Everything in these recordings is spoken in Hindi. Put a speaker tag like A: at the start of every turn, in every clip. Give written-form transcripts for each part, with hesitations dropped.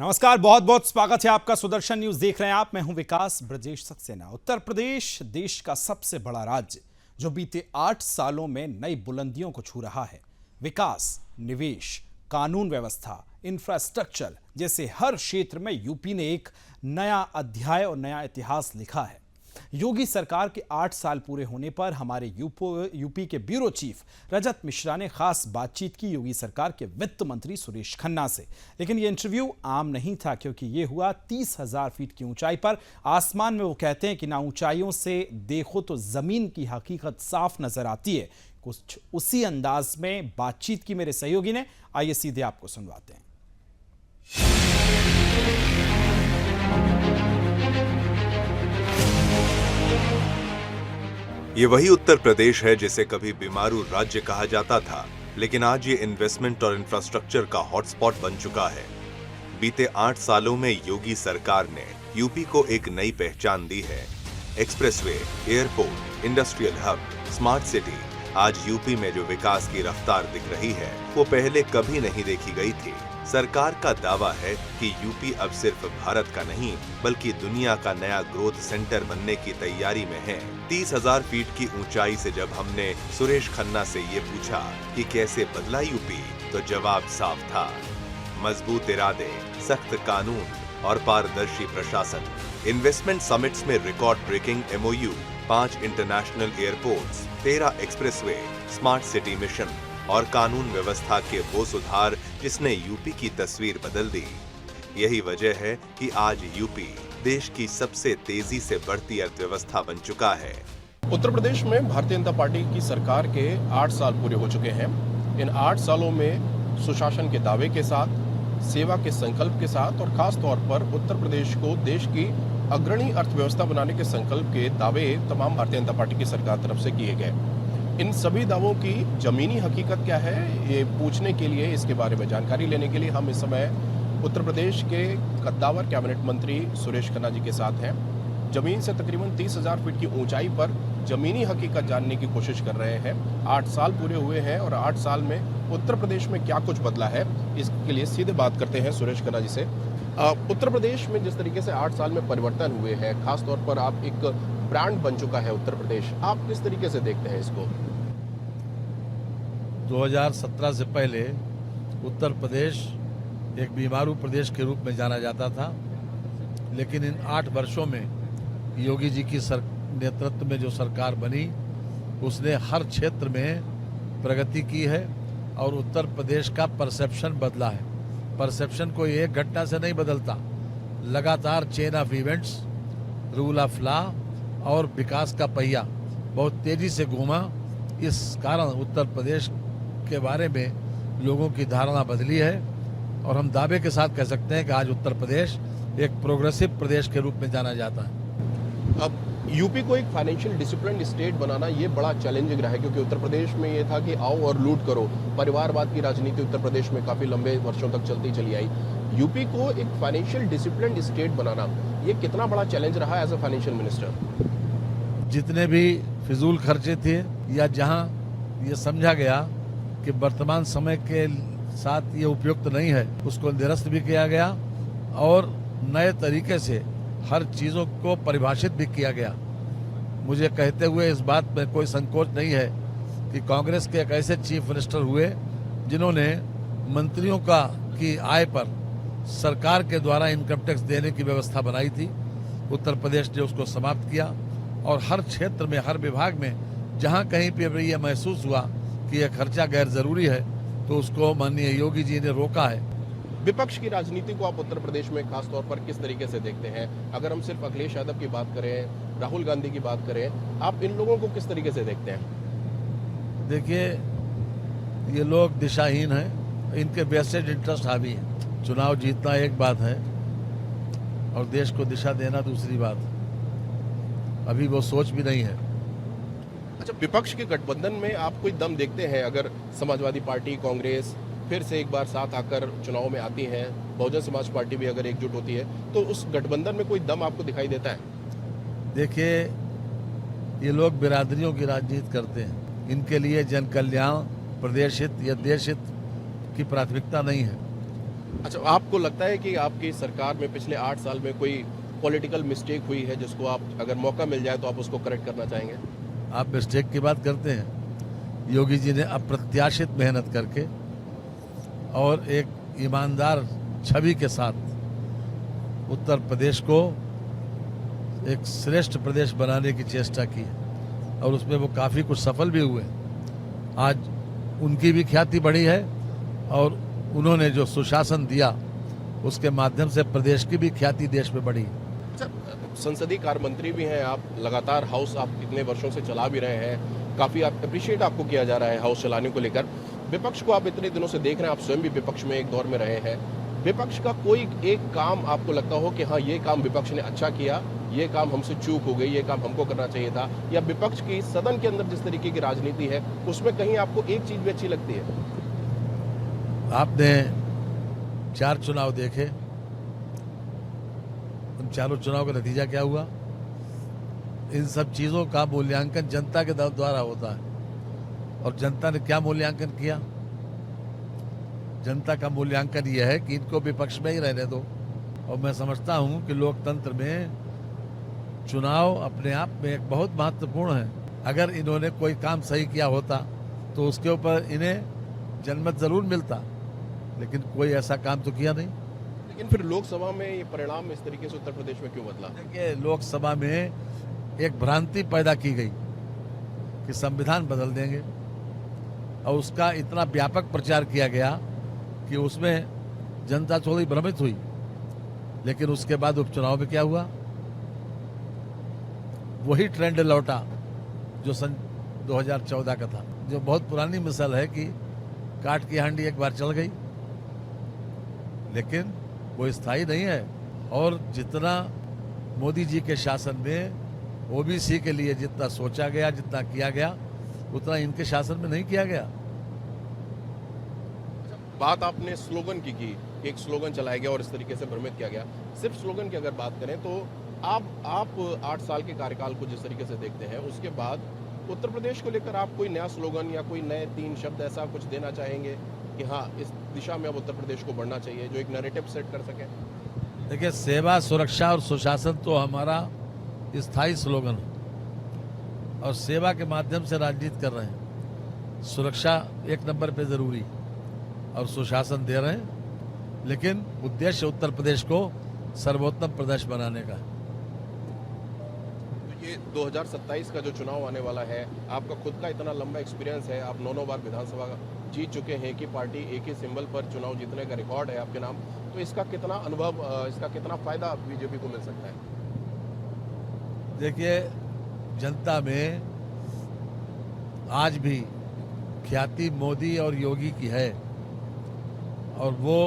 A: नमस्कार, बहुत बहुत स्वागत है आपका। सुदर्शन न्यूज देख रहे हैं आप। मैं हूं विकास ब्रजेश सक्सेना। उत्तर प्रदेश देश का सबसे बड़ा राज्य जो बीते 8 सालों में नई बुलंदियों को छू रहा है। विकास, निवेश, कानून व्यवस्था, इंफ्रास्ट्रक्चर जैसे हर क्षेत्र में यूपी ने एक नया अध्याय और नया इतिहास लिखा है। योगी सरकार के 8 साल पूरे होने पर हमारे यूपी के ब्यूरो चीफ रजत मिश्रा ने खास बातचीत की योगी सरकार के वित्त मंत्री सुरेश खन्ना से। लेकिन यह इंटरव्यू आम नहीं था, क्योंकि यह हुआ 30,000 फीट की ऊंचाई पर, आसमान में। वो कहते हैं कि ना ऊंचाइयों से देखो तो जमीन की हकीकत साफ नजर आती है। कुछ उसी अंदाज में बातचीत की मेरे सहयोगी ने। आइए सीधे आपको सुनवाते हैं।
B: ये वही उत्तर प्रदेश है जिसे कभी बीमारू राज्य कहा जाता था, लेकिन आज ये इन्वेस्टमेंट और इंफ्रास्ट्रक्चर का हॉटस्पॉट बन चुका है। बीते 8 सालों में योगी सरकार ने यूपी को एक नई पहचान दी है। Expressway, airport, industrial hub, smart city. आज यूपी में जो विकास की रफ्तार दिख रही है वो पहले कभी नहीं देखी गई थी। सरकार का दावा है कि यूपी अब सिर्फ भारत का नहीं बल्कि दुनिया का नया ग्रोथ सेंटर बनने की तैयारी में है। 30,000 फीट की ऊंचाई से जब हमने सुरेश खन्ना से ये पूछा कि कैसे बदला यूपी, तो जवाब साफ था। मजबूत इरादे, सख्त कानून और पारदर्शी प्रशासन। इन्वेस्टमेंट समिट्स में record breaking MOU, 5 international airports, 13 expressway, smart city mission और कानून व्यवस्था के वो सुधार जिसने यूपी की तस्वीर बदल दी। यही वजह है कि आज यूपी देश की सबसे तेजी से बढ़ती अर्थव्यवस्था बन चुका है।
C: उत्तर प्रदेश में भारतीय जनता पार्टी की सरकार के 8 साल पूरे हो चुके हैं। इन 8 सालों में सुशासन के दावे के साथ, सेवा के संकल्प के साथ और खास तौर पर उत्तर प्रदेश को देश की अग्रणी अर्थव्यवस्था बनाने के संकल्प के दावे तमाम भारतीय जनता पार्टी की सरकार तरफ से किए गए। इन सभी दावों की जमीनी हकीकत क्या है, ये पूछने के लिए, इसके बारे में जानकारी लेने के लिए हम इस समय उत्तर प्रदेश के कद्दावर कैबिनेट मंत्री सुरेश खन्ना जी के साथ हैं। जमीन से तकरीबन 30,000 फीट की ऊंचाई पर जमीनी हकीकत जानने की कोशिश कर रहे हैं। 8 साल पूरे हुए हैं और 8 साल में उत्तर प्रदेश में क्या कुछ बदला है, इसके लिए सीधे बात करते हैं सुरेश खन्ना जी से। उत्तर प्रदेश में जिस तरीके से 8 साल में परिवर्तन हुए हैं, खासतौर पर आप एक ब्रांड बन चुका है उत्तर प्रदेश, आप किस तरीके से देखते हैं इसको?
D: 2017 से पहले उत्तर प्रदेश एक बीमारू प्रदेश के रूप में जाना जाता था, लेकिन इन 8 वर्षों में योगी जी की नेतृत्व में जो सरकार बनी उसने हर क्षेत्र में प्रगति की है और उत्तर प्रदेश का परसेप्शन बदला है। परसेप्शन कोई एक घटना से नहीं बदलता, लगातार chain of events, rule of law और विकास का पहिया बहुत तेजी से घूमा। इस कारण उत्तर प्रदेश के बारे में लोगों की धारणा बदली है और हम दावे के साथ कह सकते हैं कि आज उत्तर प्रदेश एक प्रोग्रेसिव प्रदेश के रूप में जाना जाता है।
C: अब यूपी को एक फाइनेंशियल डिसिप्लिन स्टेट बनाना ये बड़ा चैलेंजिंग रहा है, क्योंकि उत्तर प्रदेश में ये था कि आओ और लूट करो। परिवारवाद की राजनीति उत्तर प्रदेश में काफी लंबे वर्षों तक चलती चली आई। यूपी को एक फाइनेंशियल डिसिप्लिन स्टेट बनाना ये कितना बड़ा चैलेंज रहा एज अ फाइनेंशियल मिनिस्टर?
D: जितने भी फिजूल खर्चे थे या जहां ये समझा गया कि वर्तमान समय के साथ ये उपयुक्त नहीं है, उसको निरस्त भी किया गया और नए तरीके से हर चीज़ों को परिभाषित भी किया गया। मुझे कहते हुए इस बात में कोई संकोच नहीं है कि कांग्रेस के एक ऐसे चीफ मिनिस्टर हुए जिन्होंने मंत्रियों की आय पर सरकार के द्वारा इनकम टैक्स देने की व्यवस्था बनाई थी। उत्तर प्रदेश ने उसको समाप्त किया और हर क्षेत्र में, हर विभाग में जहां कहीं पे ये महसूस हुआ कि यह खर्चा गैर जरूरी है तो उसको माननीय योगी जी ने रोका है।
C: विपक्ष की राजनीति को आप उत्तर प्रदेश में खास तौर पर किस तरीके से देखते हैं? अगर हम सिर्फ अखिलेश यादव की बात करें, राहुल गांधी की बात करें, आप इन लोगों को किस तरीके से देखते हैं?
D: देखिए, ये लोग दिशाहीन हैं, इनके वेस्टेड इंटरेस्ट हावी है। चुनाव जीतना एक बात है और देश को दिशा देना दूसरी बात है। अभी वो सोच भी नहीं है।
C: अच्छा, विपक्ष के गठबंधन में आप कोई दम देखते हैं? अगर समाजवादी पार्टी, कांग्रेस फिर से एक बार साथ आकर चुनाव में आती हैं, बहुजन समाज पार्टी भी अगर एकजुट होती है, तो उस गठबंधन में कोई दम आपको दिखाई देता है?
D: देखिए, ये लोग बिरादरियों की राजनीति करते हैं। इनके लिए जन कल्याण, प्रदेश हित या देश हित की प्राथमिकता नहीं है।
C: अच्छा, आपको लगता है कि आपकी सरकार में पिछले 8 साल में कोई पॉलिटिकल मिस्टेक हुई है जिसको आप अगर मौका मिल जाए तो आप उसको करेक्ट करना चाहेंगे?
D: आप मिस्टेक की बात करते हैं। योगी जी ने अप्रत्याशित मेहनत करके और एक ईमानदार छवि के साथ उत्तर प्रदेश को एक श्रेष्ठ प्रदेश बनाने की चेष्टा की है और उसमें वो काफ़ी कुछ सफल भी हुए। आज उनकी भी ख्याति बढ़ी है और उन्होंने जो सुशासन दिया उसके माध्यम से प्रदेश की भी ख्याति देश में बढ़ी।
C: अच्छा, संसदीय कार्य मंत्री भी हैं आप, लगातार हाउस आप इतने वर्षों से चला भी रहे हैं, काफ़ी आप अप्रिशिएट आपको किया जा रहा है हाउस चलाने को लेकर। विपक्ष को आप इतने दिनों से देख रहे हैं, आप स्वयं भी विपक्ष में एक दौर में रहे हैं। विपक्ष का कोई एक काम आपको लगता हो कि हाँ ये काम विपक्ष ने अच्छा किया, ये काम हमसे चूक हो गई, ये काम हमको करना चाहिए था, या विपक्ष की सदन के अंदर जिस तरीके की राजनीति है उसमें कहीं आपको एक चीज भी अच्छी लगती है?
D: आपने 4 चुनाव देखे, उन चारों चुनाव का नतीजा क्या हुआ? इन सब चीज़ों का मूल्यांकन जनता के द्वारा होता है और जनता ने क्या मूल्यांकन किया? जनता का मूल्यांकन यह है कि इनको विपक्ष में ही रहने दो। और मैं समझता हूं कि लोकतंत्र में चुनाव अपने आप में एक बहुत महत्वपूर्ण है। अगर इन्होंने कोई काम सही किया होता तो उसके ऊपर इन्हें जनमत जरूर मिलता, लेकिन कोई ऐसा काम तो किया नहीं।
C: लेकिन फिर लोकसभा में ये परिणाम इस तरीके से उत्तर प्रदेश में क्यों बदला?
D: देखिए, लोकसभा में एक भ्रांति पैदा की गई कि संविधान बदल देंगे और उसका इतना व्यापक प्रचार किया गया कि उसमें जनता थोड़ी भ्रमित हुई। लेकिन उसके बाद उपचुनाव में क्या हुआ? वही ट्रेंड लौटा जो सन 2014 का था, जो बहुत पुरानी मिसाल है कि काट की हांडी एक बार चल गई, लेकिन वो स्थायी नहीं है। और जितना मोदी जी के शासन में ओबीसी के लिए जितना सोचा गया, जितना किया गया, उतना इनके शासन में नहीं किया गया।
C: बात आपने स्लोगन की, एक स्लोगन चलाया गया और इस तरीके से भ्रमित किया गया। सिर्फ स्लोगन की अगर बात करें तो आप 8 साल के कार्यकाल को जिस तरीके से देखते हैं, उसके बाद उत्तर प्रदेश को लेकर आप कोई नया स्लोगन या कोई नए 3 शब्द ऐसा कुछ देना चाहेंगे कि हाँ इस दिशा में अब उत्तर प्रदेश को बढ़ना चाहिए, जो एक नैरेटिव सेट कर सके?
D: देखिए, सेवा, सुरक्षा और सुशासन तो हमारा स्थायी स्लोगन है और सेवा के माध्यम से राजनीति कर रहे हैं। सुरक्षा 1 नंबर पे जरूरी और सुशासन दे रहे हैं, लेकिन उद्देश्य उत्तर प्रदेश को सर्वोत्तम प्रदेश बनाने का है।
C: ये 2027 का जो चुनाव आने वाला है, आपका खुद का इतना लंबा एक्सपीरियंस है, आप 9 बार विधानसभा जीत चुके हैं कि पार्टी एक ही सिंबल पर चुनाव जीतने का रिकॉर्ड है आपके नाम, तो इसका कितना अनुभव, इसका कितना फायदा बीजेपी को मिल सकता है?
D: देखिए, जनता में आज भी ख्याति मोदी और योगी की है और वो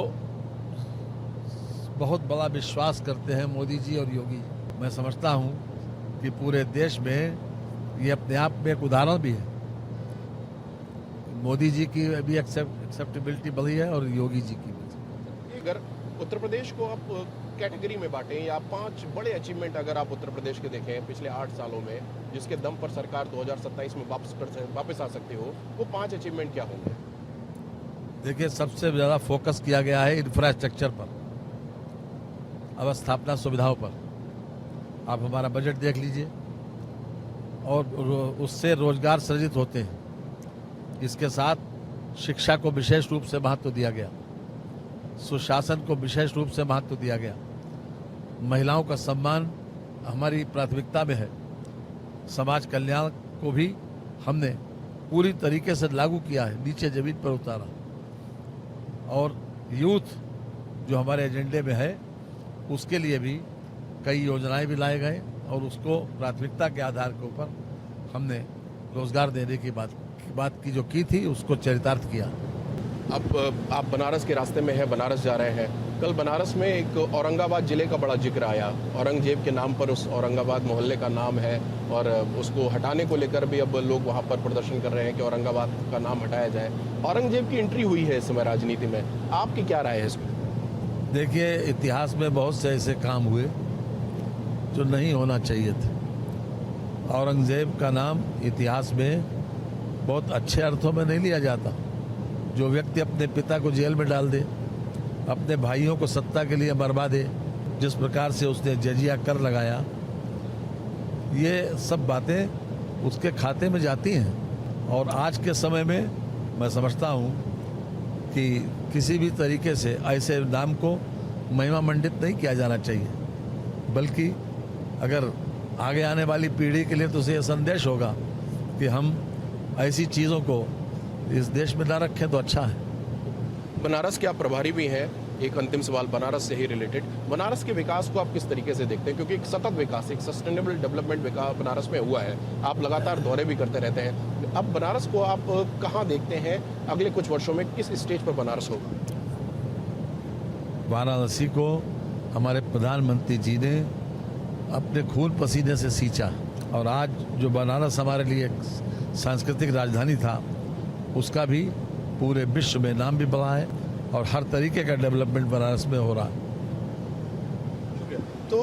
D: बहुत बड़ा विश्वास करते हैं मोदी जी और योगी जी। मैं समझता हूं कि पूरे देश में ये अपने आप में एक उदाहरण भी है। मोदी जी की भी एक्सेप्टेबिलिटी बढ़ी है और योगी जी की भी।
C: अगर उत्तर प्रदेश को आप कैटेगरी में बांटें या 5 बड़े अचीवमेंट अगर आप उत्तर प्रदेश के देखें पिछले 8 सालों में, जिसके दम पर सरकार 2027 में वापस आ सकती हो, वो 5 अचीवमेंट क्या होंगे?
D: देखिए, सबसे ज़्यादा फोकस किया गया है इंफ्रास्ट्रक्चर पर, अवस्थापना सुविधाओं पर। आप हमारा बजट देख लीजिए और उससे रोजगार सृजित होते हैं। इसके साथ शिक्षा को विशेष रूप से महत्व दिया गया, सुशासन को विशेष रूप से महत्व दिया गया, महिलाओं का सम्मान हमारी प्राथमिकता में है, समाज कल्याण को भी हमने पूरी तरीके से लागू किया है, नीचे जमीन पर उतारा। और यूथ जो हमारे एजेंडे में है उसके लिए भी कई योजनाएं भी लाए गए और उसको प्राथमिकता के आधार के ऊपर हमने रोजगार देने की बात की जो की थी उसको चरितार्थ किया।
C: अब आप बनारस के रास्ते में हैं, बनारस जा रहे हैं। कल बनारस में एक औरंगाबाद जिले का बड़ा जिक्र आया, औरंगजेब के नाम पर उस औरंगाबाद मोहल्ले का नाम है और उसको हटाने को लेकर भी अब लोग वहां पर प्रदर्शन कर रहे हैं कि औरंगाबाद का नाम हटाया जाए। औरंगजेब की एंट्री हुई है इस समय राजनीति में, आपकी क्या राय है इसमें?
D: देखिए, इतिहास में बहुत से ऐसे काम हुए जो नहीं होना चाहिए थे। औरंगजेब का नाम इतिहास में बहुत अच्छे अर्थों में नहीं लिया जाता। जो व्यक्ति अपने पिता को जेल में डाल दे, अपने भाइयों को सत्ता के लिए बर्बादे, जिस प्रकार से उसने जजिया कर लगाया, ये सब बातें उसके खाते में जाती हैं। और आज के समय में मैं समझता हूँ कि किसी भी तरीके से ऐसे नाम को महिमा मंडित नहीं किया जाना चाहिए, बल्कि अगर आगे आने वाली पीढ़ी के लिए तो ये संदेश होगा कि हम ऐसी चीज़ों को इस देश में ना रखें तो अच्छा है।
C: बनारस के आप प्रभारी भी हैं। एक अंतिम सवाल बनारस से ही रिलेटेड, बनारस के विकास को आप किस तरीके से देखते हैं, क्योंकि एक सतत विकास, एक सस्टेनेबल डेवलपमेंट विकास बनारस में हुआ है, आप लगातार दौरे भी करते रहते हैं। अब बनारस को आप कहाँ देखते हैं अगले कुछ वर्षों में, किस स्टेज पर बनारस होगा?
D: वाराणसी को हमारे प्रधानमंत्री जी ने अपने खून पसीने से सींचा, और आज जो बनारस हमारे लिए एक सांस्कृतिक राजधानी था, उसका भी पूरे विश्व में नाम भी बढ़ा है और हर तरीके का डेवलपमेंट बनारस में हो रहा है।
C: तो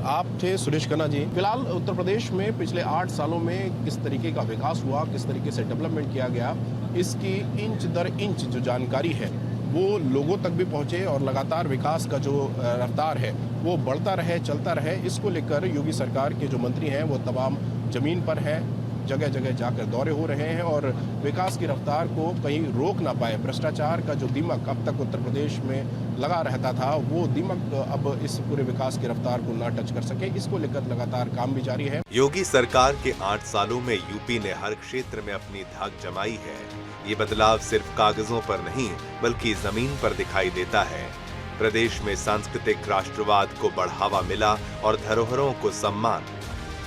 C: आप थे सुरेश खन्ना जी। फिलहाल उत्तर प्रदेश में पिछले 8 सालों में किस तरीके का विकास हुआ, किस तरीके से डेवलपमेंट किया गया, इसकी इंच दर इंच जो जानकारी है वो लोगों तक भी पहुंचे और लगातार विकास का जो रफ्तार है वो बढ़ता रहे, चलता रहे, इसको लेकर योगी सरकार के जो मंत्री हैं वो तमाम जमीन पर हैं, जगह जगह जाकर दौरे हो रहे हैं और विकास की रफ्तार को कहीं रोक ना पाए। भ्रष्टाचार का जो दीमक अब तक उत्तर प्रदेश में लगा रहता था, वो दीमक अब इस पूरे विकास की रफ्तार को ना टच कर सके, इसको लेकर लगातार काम भी जारी है।
B: योगी सरकार के 8 सालों में यूपी ने हर क्षेत्र में अपनी धाक जमाई है। ये बदलाव सिर्फ कागजों पर नहीं बल्कि जमीन पर दिखाई देता है। प्रदेश में सांस्कृतिक राष्ट्रवाद को बढ़ावा मिला और धरोहरों को सम्मान।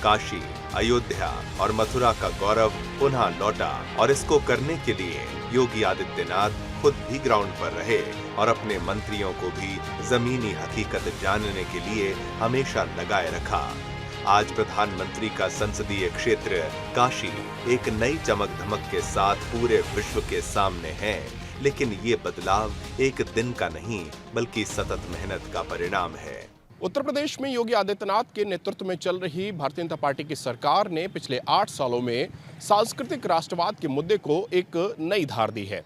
B: काशी, अयोध्या और मथुरा का गौरव पुनः लौटा और इसको करने के लिए योगी आदित्यनाथ खुद भी ग्राउंड पर रहे और अपने मंत्रियों को भी जमीनी हकीकत जानने के लिए हमेशा लगाए रखा। आज प्रधानमंत्री का संसदीय क्षेत्र काशी एक नई चमक धमक के साथ पूरे विश्व के सामने है, लेकिन ये बदलाव एक दिन का नहीं बल्कि सतत मेहनत का परिणाम है।
C: उत्तर प्रदेश में योगी आदित्यनाथ के नेतृत्व में चल रही भारतीय जनता पार्टी की सरकार ने पिछले 8 सालों में सांस्कृतिक राष्ट्रवाद के मुद्दे को एक नई धार दी है।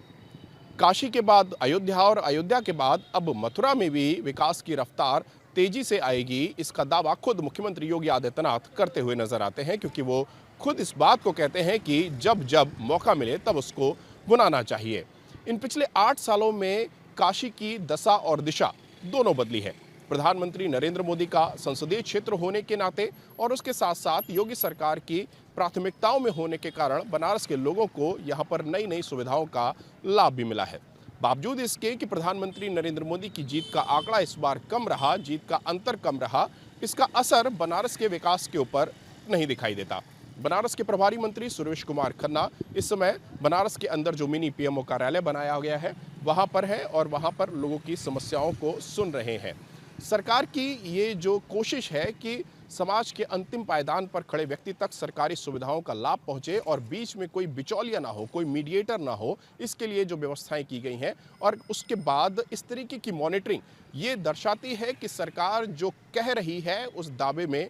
C: काशी के बाद अयोध्या और अयोध्या के बाद अब मथुरा में भी विकास की रफ्तार तेजी से आएगी, इसका दावा खुद मुख्यमंत्री योगी आदित्यनाथ करते हुए नजर आते हैं, क्योंकि वो खुद इस बात को कहते हैं कि जब जब मौका मिले तब उसको बुनाना चाहिए। इन पिछले 8 सालों में काशी की दशा और दिशा दोनों बदली है। प्रधानमंत्री नरेंद्र मोदी का संसदीय क्षेत्र होने के नाते और उसके साथ साथ योगी सरकार की प्राथमिकताओं में होने के कारण बनारस के लोगों को यहाँ पर नई नई सुविधाओं का लाभ भी मिला है। बावजूद इसके कि प्रधानमंत्री नरेंद्र मोदी की जीत का आंकड़ा इस बार कम रहा, जीत का अंतर कम रहा, इसका असर बनारस के विकास के ऊपर नहीं दिखाई देता। बनारस के प्रभारी मंत्री सुरेश कुमार खन्ना इस समय बनारस के अंदर जो मिनी पीएमओ कार्यालय बनाया गया है वहाँ पर है और वहाँ पर लोगों की समस्याओं को सुन रहे हैं। सरकार की ये जो कोशिश है कि समाज के अंतिम पायदान पर खड़े व्यक्ति तक सरकारी सुविधाओं का लाभ पहुंचे और बीच में कोई बिचौलिया ना हो, कोई मीडिएटर ना हो, इसके लिए जो व्यवस्थाएं की गई हैं और उसके बाद इस तरीके की मॉनिटरिंग ये दर्शाती है कि सरकार जो कह रही है उस दावे में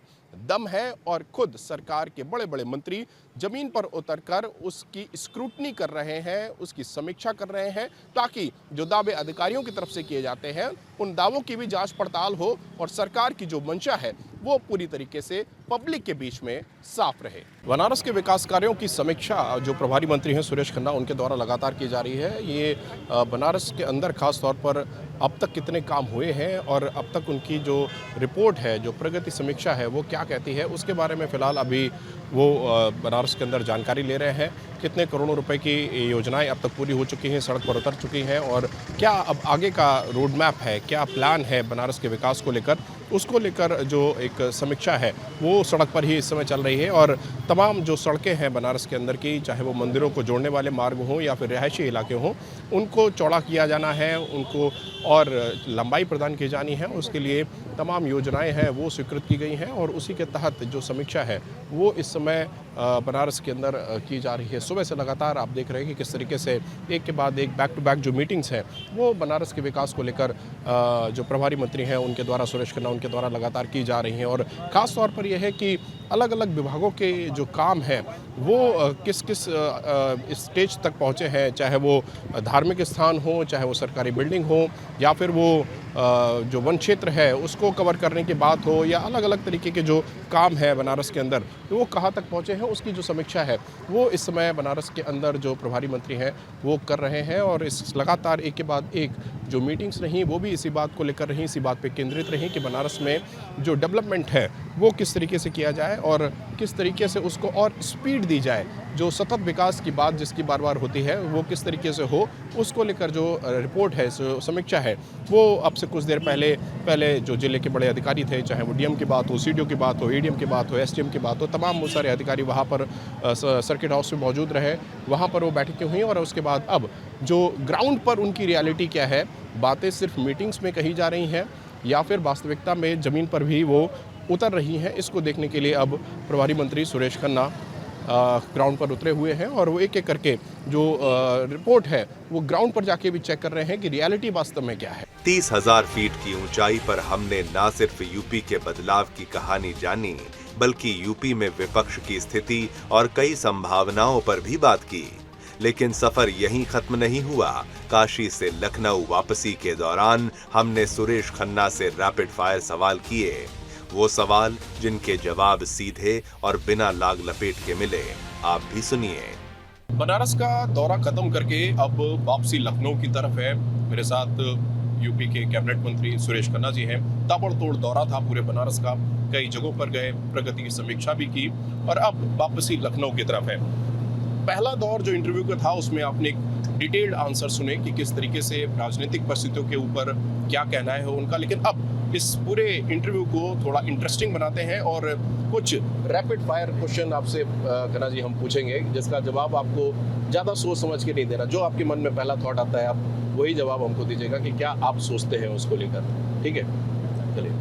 C: दम है और खुद सरकार के बड़े बड़े मंत्री जमीन पर उतरकर उसकी स्क्रूटनी कर रहे हैं, उसकी समीक्षा कर रहे हैं, ताकि जो दावे अधिकारियों की तरफ से किए जाते हैं उन दावों की भी जांच पड़ताल हो और सरकार की जो मंशा है वो पूरी तरीके से पब्लिक के बीच में साफ रहे। बनारस के विकास कार्यों की समीक्षा जो प्रभारी मंत्री हैं सुरेश खन्ना उनके द्वारा लगातार की जा रही है। ये बनारस के अंदर खास तौर पर अब तक कितने काम हुए हैं और अब तक उनकी जो रिपोर्ट है, जो प्रगति समीक्षा है वो क्या कहती है, उसके बारे में फिलहाल अभी वो बनारस के अंदर जानकारी ले रहे हैं। कितने करोड़ों रुपए की योजनाएं अब तक पूरी हो चुकी हैं, सड़क पर उतर चुकी हैं और क्या अब आगे का रोड मैप है, क्या प्लान है बनारस के विकास को लेकर, उसको लेकर जो एक समीक्षा है वो सड़क पर ही इस समय चल रही है। और तमाम जो सड़कें हैं बनारस के अंदर की, चाहे वो मंदिरों को जोड़ने वाले मार्ग हों या फिर रिहायशी इलाके हों, उनको चौड़ा किया जाना है, उनको और लंबाई प्रदान की जानी है। उसके लिए तमाम योजनाएं हैं वो स्वीकृत की गई हैं और उसी के तहत जो समीक्षा है वो इस समय बनारस के अंदर की जा रही है। सुबह से लगातार आप देख रहे हैं कि किस तरीके से एक के बाद एक बैक टू बैक जो मीटिंग्स हैं वो बनारस के विकास को लेकर जो प्रभारी मंत्री हैं उनके द्वारा, सुरेश खन्ना उनके द्वारा लगातार की जा रही हैं। और ख़ास तौर पर यह है कि अलग अलग विभागों के जो काम हैं वो किस किस स्टेज तक पहुँचे हैं, चाहे वो धार्मिक स्थान हो, चाहे वो सरकारी बिल्डिंग हो, या फिर वो जो वन क्षेत्र है उसको कवर करने की बात हो, या अलग अलग तरीके के जो काम है बनारस के अंदर, तो वो कहाँ तक पहुँचे हैं उसकी जो समीक्षा है वो इस समय बनारस के अंदर जो प्रभारी मंत्री हैं वो कर रहे हैं। और इस लगातार एक के बाद एक जो मीटिंग्स रहीं वो भी इसी बात को लेकर रहीं, इसी बात पे केंद्रित रहीं कि बनारस में जो डेवलपमेंट है वो किस तरीके से किया जाए और किस तरीके से उसको और स्पीड दी जाए। जो सतत विकास की बात जिसकी बार बार होती है वो किस तरीके से हो, उसको लेकर जो रिपोर्ट है, समीक्षा है, वो अब से कुछ देर पहले जो जिले के बड़े अधिकारी थे, चाहे वो डीएम की बात हो, सीडीओ की बात हो, एडीएम की बात हो, एसडीएम की बात हो, तमाम वो सारे अधिकारी वहाँ पर सर्किट हाउस में मौजूद रहे, वहाँ पर वो बैठकें हुई। और उसके बाद अब जो ग्राउंड पर उनकी रियलिटी क्या है, बातें सिर्फ मीटिंग्स में कही जा रही हैं या फिर वास्तविकता में ज़मीन पर भी वो उतर रही हैं, इसको देखने के लिए अब प्रभारी मंत्री सुरेश खन्ना ग्राउंड पर उतरे हुए हैं और वो एक एक करके जो रिपोर्ट है वो ग्राउंड पर जाके भी चेक कर रहे हैं कि रियलिटी वास्तव में क्या है।
B: 30,000 फीट की ऊंचाई पर हमने न सिर्फ यूपी के बदलाव की कहानी जानी, बल्कि यूपी में विपक्ष की स्थिति और कई संभावनाओं पर भी बात की। लेकिन सफर यहीं खत्म नहीं हुआ। काशी से लखनऊ वापसी के दौरान हमने सुरेश खन्ना से रैपिड फायर सवाल किए, वो सवाल जिनके जवाब सीधे और बिना लाग लपेट के मिले। आप भी सुनिए।
C: बनारस का दौरा खत्म करके अब वापसी लखनऊ की तरफ है। मेरे साथ यूपी के कैबिनेट मंत्री सुरेश खन्ना जी हैं। ताबड़तोड़ दौरा था पूरे बनारस का, कई जगहों पर गए, प्रगति की समीक्षा भी की और अब वापसी लखनऊ की तरफ है। पहला दौर जो इंटरव्यू का था उसमें आपने एक डिटेल्ड आंसर सुने कि किस तरीके से राजनीतिक परिस्थितियों के ऊपर क्या कहना है उनका, लेकिन अब इस पूरे इंटरव्यू को थोड़ा इंटरेस्टिंग बनाते हैं और कुछ रैपिड फायर क्वेश्चन आपसे खन्ना जी हम पूछेंगे जिसका जवाब आपको ज़्यादा सोच समझ के नहीं देना। जो आपके मन में पहला थॉट आता है आप वही जवाब हमको दीजिएगा कि क्या आप सोचते हैं उसको लेकर, ठीक है? चलिए,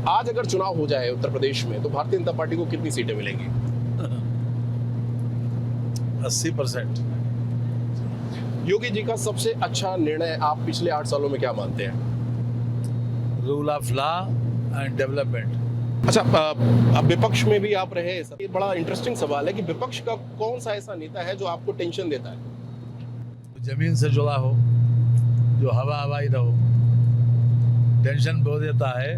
C: आज अगर चुनाव हो जाए उत्तर प्रदेश में तो भारतीय जनता पार्टी को कितनी सीटें मिलेंगी?
D: 80%।
C: योगी जी का सबसे अच्छा निर्णय आप पिछले 8 सालों में क्या मानते हैं?
D: Rule of law and development.
C: अच्छा, अब विपक्ष में भी आप रहे, ये बड़ा इंटरेस्टिंग सवाल है कि विपक्ष का कौन सा ऐसा नेता है जो आपको टेंशन देता है?
D: जमीन से जुड़ा हो, जो हवाई रहो, टेंशन बहुत देता है।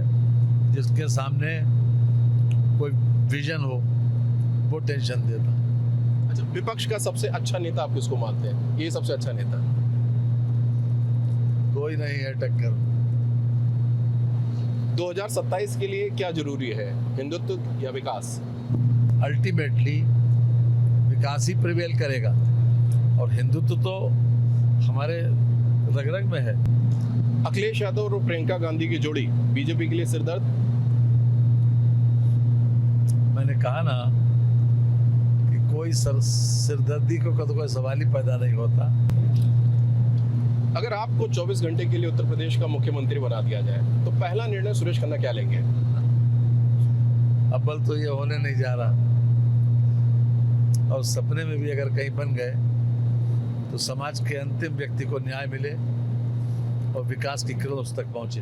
D: जिसके सामने कोई विजन हो वो टेंशन देता।
C: अच्छा, विपक्ष का सबसे अच्छा नेता आप किसको मानते हैं? ये सबसे अच्छा नेता
D: कोई नहीं है टक्कर।
C: 2027 के लिए क्या जरूरी है, हिंदुत्व या विकास?
D: अल्टीमेटली विकास ही प्रिवेल करेगा और हिंदुत्व तो हमारे रग रग में है।
C: अखिलेश यादव और प्रियंका गांधी की जोड़ी बीजेपी के लिए सिरदर्द?
D: मैंने कहा ना कि कोई सिरदर्दी को तो कोई सवाल ही पैदा नहीं होता।
C: अगर आपको 24 घंटे के लिए उत्तर प्रदेश का मुख्यमंत्री बना दिया जाए तो पहला निर्णय सुरेश खन्ना क्या लेंगे?
D: अव्वल तो ये होने नहीं जा रहा, और सपने में भी अगर कहीं बन गए तो समाज के अंतिम व्यक्ति को न्याय मिले और विकास की किरण उस तक पहुंचे।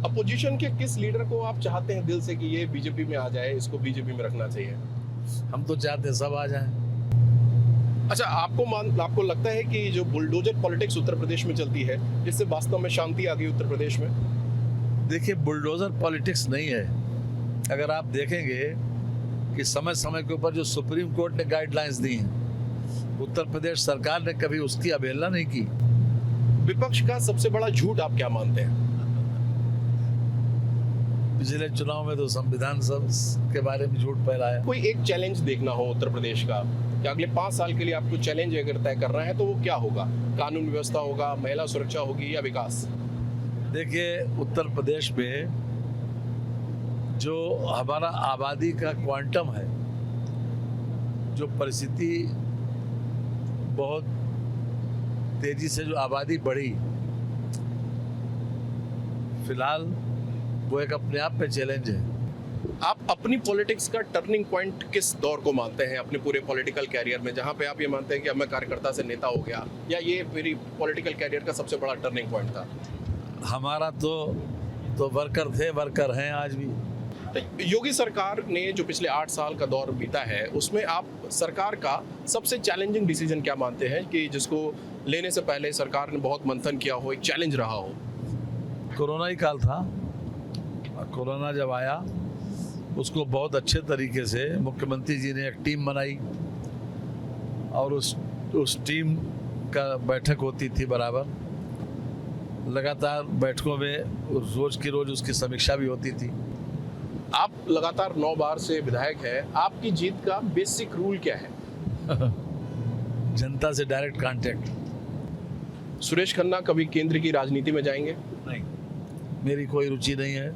C: अपोजिशन के किस लीडर को आप चाहते हैं दिल से कि ये बीजेपी में आ जाए, इसको बीजेपी में रखना चाहिए?
D: हम तो चाहते हैं सब आ जाएं।
C: अच्छा, आपको लगता है कि जो बुलडोजर पॉलिटिक्स उत्तर प्रदेश में चलती है जिससे वास्तव में शांति आ गई उत्तर प्रदेश में?
D: देखिए, बुलडोजर पॉलिटिक्स नहीं है। अगर आप देखेंगे कि समय समय के ऊपर जो सुप्रीम कोर्ट ने गाइडलाइंस दी हैं, उत्तर प्रदेश सरकार ने कभी उसकी अवहेलना नहीं की।
C: विपक्ष का सबसे बड़ा झूठ आप क्या मानते हैं?
D: पिछले चुनाव में तो संविधान के बारे में झूठ फैलाया।
C: कोई एक चैलेंज देखना हो उत्तर प्रदेश का कि अगले 5 साल के लिए आपको चैलेंज अगर तय कर रहे हैं तो वो क्या होगा? कानून व्यवस्था होगा, महिला सुरक्षा होगी या विकास?
D: देखिए, उत्तर प्रदेश में जो हमारा आबादी का क्वांटम है, जो परिस्थिति बहुत तेजी से जो आबादी बढ़ी, फिलहाल वो एक अपने आप में चैलेंज है।
C: आप अपनी पॉलिटिक्स का टर्निंग पॉइंट किस दौर को मानते हैं अपने पूरे पॉलिटिकल कैरियर में, जहां पे आप ये मानते हैं कि अब मैं कार्यकर्ता से नेता हो गया, या ये मेरी पॉलिटिकल कैरियर का सबसे बड़ा टर्निंग पॉइंट था?
D: हमारा तो वर्कर थे, वर्कर हैं आज भी।
C: तो योगी सरकार ने जो पिछले 8 साल का दौर बीता है, उसमें आप सरकार का सबसे चैलेंजिंग डिसीजन क्या मानते हैं कि जिसको लेने से पहले सरकार ने बहुत मंथन किया हो, एक चैलेंज रहा हो?
D: कोरोना ही काल था। कोरोना जब आया उसको बहुत अच्छे तरीके से मुख्यमंत्री जी ने एक टीम बनाई और उस टीम का बैठक होती थी बराबर, लगातार बैठकों में रोज की रोज उसकी समीक्षा भी होती थी।
C: आप लगातार 9 बार से विधायक हैं, आपकी जीत का बेसिक रूल क्या है?
D: जनता से डायरेक्ट कांटेक्ट।
C: सुरेश खन्ना कभी केंद्र की राजनीति में जाएंगे?
D: नहीं, मेरी कोई रुचि नहीं है।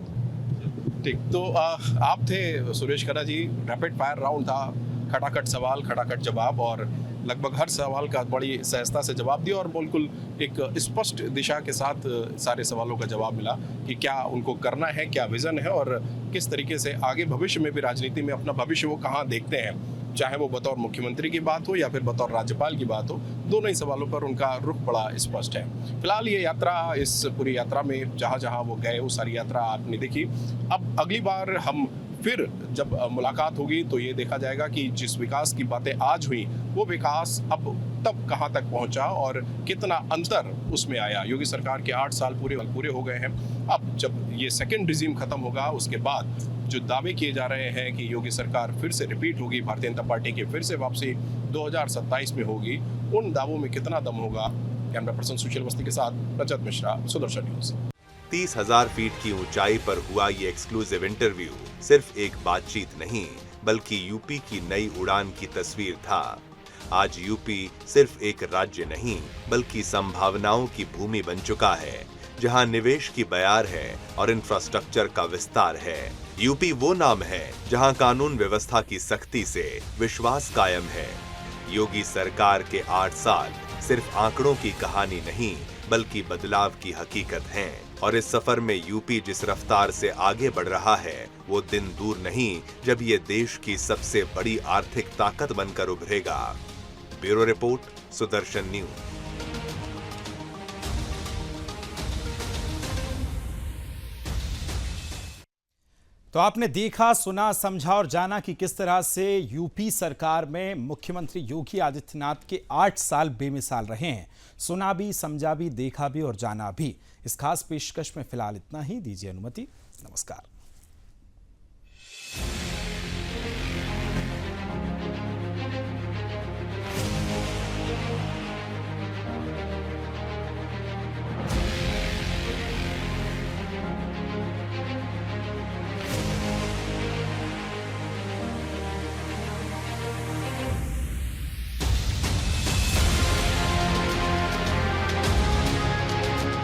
C: ठीक, तो आप थे Suresh Khanna ji, rapid fire round था, खटाखट सवाल खटाखट जवाब, और लगभग हर सवाल का बड़ी सहजता से जवाब दिया और बिल्कुल एक स्पष्ट दिशा के साथ सारे सवालों का जवाब मिला कि क्या उनको करना है, क्या विजन है और किस तरीके से आगे भविष्य में भी राजनीति में अपना भविष्य वो कहाँ देखते हैं, चाहे वो बतौर मुख्यमंत्री की बात हो या फिर बतौर राज्यपाल की बात हो। दोनों ही सवालों पर उनका रुख बड़ा स्पष्ट है। फिलहाल ये यात्रा, इस पूरी यात्रा में जहाँ जहाँ वो गए वो सारी यात्रा आपने देखी। अब अगली बार हम फिर जब मुलाकात होगी तो ये देखा जाएगा कि जिस विकास की बातें आज हुई वो विकास अब तब कहाँ तक पहुँचा और कितना अंतर उसमें आया। योगी सरकार के 8 साल पूरे हो गए हैं। अब जब ये सेकेंड रिजीम खत्म होगा उसके बाद जो दावे किए जा रहे हैं कि योगी सरकार फिर से रिपीट होगी, भारतीय जनता पार्टी की फिर से वापसी 2027 में होगी, उन दावों में कितना दम होगा। कैमरा पर्सन सुशील अवस्थी के साथ रजत मिश्रा, सुदर्शन न्यूज।
B: 30,000 फीट की ऊंचाई पर हुआ ये एक्सक्लूसिव इंटरव्यू सिर्फ एक बातचीत नहीं बल्कि यूपी की नई उड़ान की तस्वीर था। आज यूपी सिर्फ एक राज्य नहीं बल्कि संभावनाओं की भूमि बन चुका है, जहां निवेश की बयार है और इंफ्रास्ट्रक्चर का विस्तार है। यूपी वो नाम है जहां कानून व्यवस्था की सख्ती से विश्वास कायम है। योगी सरकार के 8 साल सिर्फ आंकड़ों की कहानी नहीं बल्कि बदलाव की हकीकत है, और इस सफर में यूपी जिस रफ्तार से आगे बढ़ रहा है वो दिन दूर नहीं जब ये देश की सबसे बड़ी आर्थिक ताकत बनकर उभरेगा। Bureau report, Sudarshan news.
A: तो आपने देखा, सुना, समझा और जाना कि किस तरह से यूपी सरकार में मुख्यमंत्री योगी आदित्यनाथ के 8 साल बेमिसाल रहे हैं। सुना भी, समझा भी, देखा भी और जाना भी। इस खास पेशकश में फिलहाल इतना ही। दीजिए अनुमति। नमस्कार।